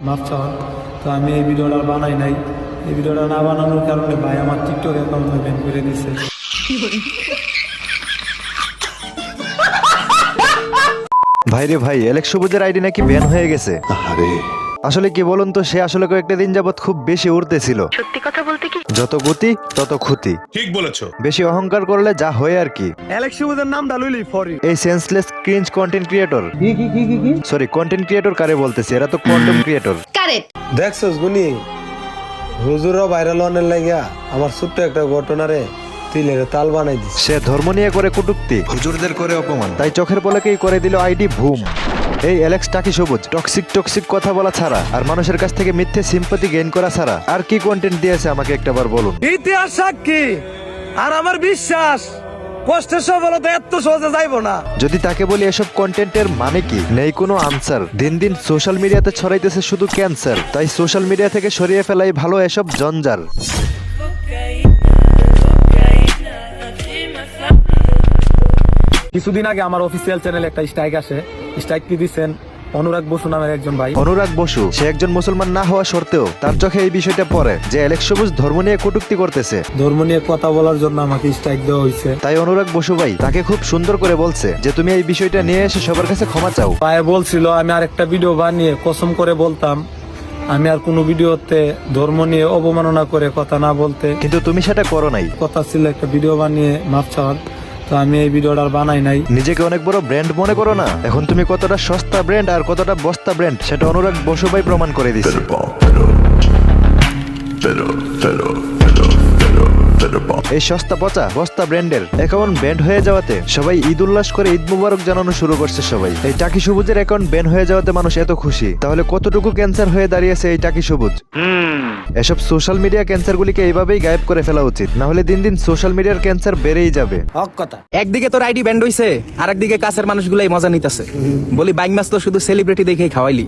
মাপ চাওয়ার। তো আমি এই ভিডিওটা বানাই নাই, এই ভিডিওটা না বানানোর কারণে ভাই আমার টিকটক অ্যাকাউন্ট ব্যান করে দিছে। ভাইরে ভাই, এলেক্স সবুজের আইডি নাকি ব্যান হয়ে গেছে। আসলে কি বলুন তো, সে আসলে কয়েকটা দিন যাবত খুব বেশি উড়তেছিল। সত্যি কথা বলতে কি, যত গতি তত ক্ষতি। ঠিক বলেছো। বেশি অহংকার করলে যা হয় আর কি। এলেক্স সবুজের নামটা লইলি ফরি। এই senseless cringe content creator, sorry content creator কারে বলতেছে, এরা তো কন্টেন্ট ক্রিয়েটর। কারেক্ট দেখছস গুনি হুজুরও ভাইরাল হওয়ার লাগিয়া আমার ছোট্ট একটা ঘটনারে তিলের তাল বানাই দিস। সে ধর্ম নিয়ে করে কটূক্তি, হুজুরদের করে অপমান, তাই চোখের পলকেই করে দিল আইডি বুম। এই এলেক্স টাকি সবুজ টক্সিক কথা বলা ছাড়া আর মানুষের কাছ থেকে মিথ্যে সিম্পাথি গেইন করা ছাড়া আর কি কন্টেন্ট দিয়েছে আমাকে একটাবার বলুন। ইতিহাস সাক্ষী আর আমার বিশ্বাস কষ্টের সফলতা এত সহজে যাইবো না। যদি তাকে বলি এসব কন্টেন্টের মানে কি, নেই কোনো আনসার। দিন দিন সোশ্যাল মিডিয়াতে ছড়াইতেছে শুধু ক্যান্সার, তাই সোশ্যাল মিডিয়া থেকে সরিয়ে ফেলাই ভালো এসব জঞ্জার। কিছুদিন আগে আমার অফিসিয়াল চ্যানেলে একটা স্ট্রাইক আসে। স্ট্রাইকটি দিচ্ছেন অনুরাগ বসু নামের একজন ভাই। অনুরাগ বসু, সে একজন মুসলমান না হওয়া সত্ত্বেও তার চোখে এই বিষয়টা পড়ে যে এলেক্স সবুজ ধর্ম নিয়ে কটূক্তি করতেছে। ধর্ম নিয়ে কথা বলার জন্য আমাকে স্ট্রাইক দেওয়া হয়েছে। তাই অনুরাগ বসু ভাই তাকে খুব সুন্দর করে বলছে যে তুমি এই বিষয়টা নিয়ে এসে সবার কাছে ক্ষমা চাও। ভাই বলছিল আমি আরেকটা ভিডিও বানিয়ে কসম করে বলতাম আমি আর কোনো ভিডিওতে ধর্ম নিয়ে অবমাননা করে কথা না বলতে, কিন্তু তুমি সেটা করো নাই। কথা ছিল একটা ভিডিও বানিয়ে মাপ চাওয়ার। তো আমি এই ভিডিওটা বানাই নাই। নিজেকে অনেক বড় ব্র্যান্ড মনে করো না, এখন তুমি কতটা সস্তা ব্র্যান্ড আর কতটা বস্তা ব্র্যান্ড সেটা অনুরাগ বসু ভাই প্রমাণ করে দিচ্ছে। এই সস্তা পচা বস্তা ব্র্যান্ডের অ্যাকাউন্ট ব্যান্ড হয়ে যাওয়াতে সবাই ঈদ উল্লাস করে ঈদ মুবারক জানানো শুরু করছে সবাই। এই টাকি সবুজের অ্যাকাউন্ট ব্যান হয়ে যাওয়াতে মানুষ এত খুশি, তাহলে কতটুকু ক্যান্সার হয়ে দাঁড়িয়েছে এই টাকি সবুজ। এসব সোশ্যাল মিডিয়া ক্যান্সার গুলিকে এইভাবেই গায়েব করে ফেলা উচিত, না হলে দিন দিন সোশ্যাল মিডিয়ার ক্যান্সার বেড়েই যাবে। একদিকে তোর আইডি ব্যান্ড হইছে, আর একদিকে কাছের মানুষগুলাই মজা নিতেছে। বলি বাইক মাছ তো শুধু সেলিব্রিটি দেখেই খাওয়াইলি,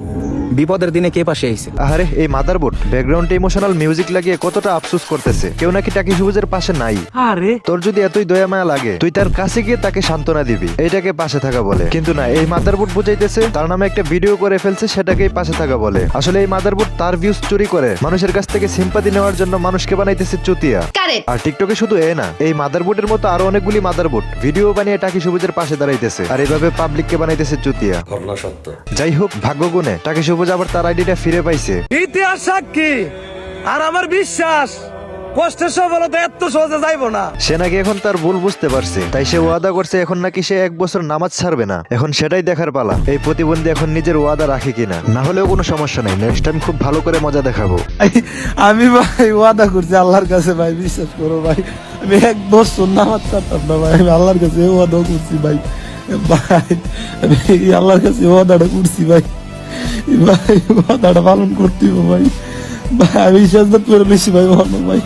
বিপদের দিনে কে পাশে আইছে? আরে এই মাদারবোর্ড ব্যাকগ্রাউন্ডে ইমোশনাল মিউজিক লাগিয়ে কতটা আফসোস করতেছে, কেউ নাকি টাকি সবুজের পাশে নাই। আরে তোর যদি এতই দয়া মায়া লাগে তুই তার কাছে গিয়ে তাকে সান্ত্বনা দিবি, এইটাকে পাশে থাকা বলে। কিন্তু না, এই মাদারবোর্ড বুঝাইতেছে তার নামে একটা ভিডিও করে ফেলছে, সেটাকেই পাশে থাকা বলে। আসলে এই মাদারবোর্ড তার ভিউজ চুরি করে মানুষের কাছ থেকে সিম্পাথি নেওয়ার জন্য মানুষকে বানাইতেছে চুতিয়া। আর টিকটকে শুধু না, এই মাদারবোর্ডের মতো আরো অনেকগুলি মাদারবোর্ড ভিডিও বানিয়ে টাকি সবুজের পাশে দাঁড়াইতেছে আর এইভাবে পাবলিককে বানাইতেছে চুতিয়া। যাই হোক, ভাগ্যগুণে টাকি সবুজ আবার তার আইডিটা ফিরে পাইছে। ইতিহাস সাক্ষী আর আমার বিশ্বাস কষ্টের সফলতা এত সহজে যাইবো না। সে নাকি এখন তার ভুল বুঝতে পারছে, তাই সে ওয়াদা করছে এখন নাকি সে 1 বছর নামাজ ছাড়বে না। এখন সেটাই দেখার পালা, এই প্রতিবন্ধী এখন নিজের ওয়াদা রাখে কিনা। না হলেও কোনো সমস্যা নাই, নেক্সট টাইম খুব ভালো করে মজা দেখাবো। আমি ভাই ওয়াদা করছি আল্লাহর কাছে, ভাই বিশ্বাস করো ভাই, আমি 1 বছর নামাজ ছাড়তাম না ভাই। আমি আল্লাহর কাছে ওয়াদা করছি ভাই, ভাই আমি আল্লাহর কাছে ওয়াদাটা করছি ভাই, ভাই ওয়াদাটা পালন করতে হবে ভাই। ভাই আমি বিশ্বাস করে বেশি ভাই ভাই।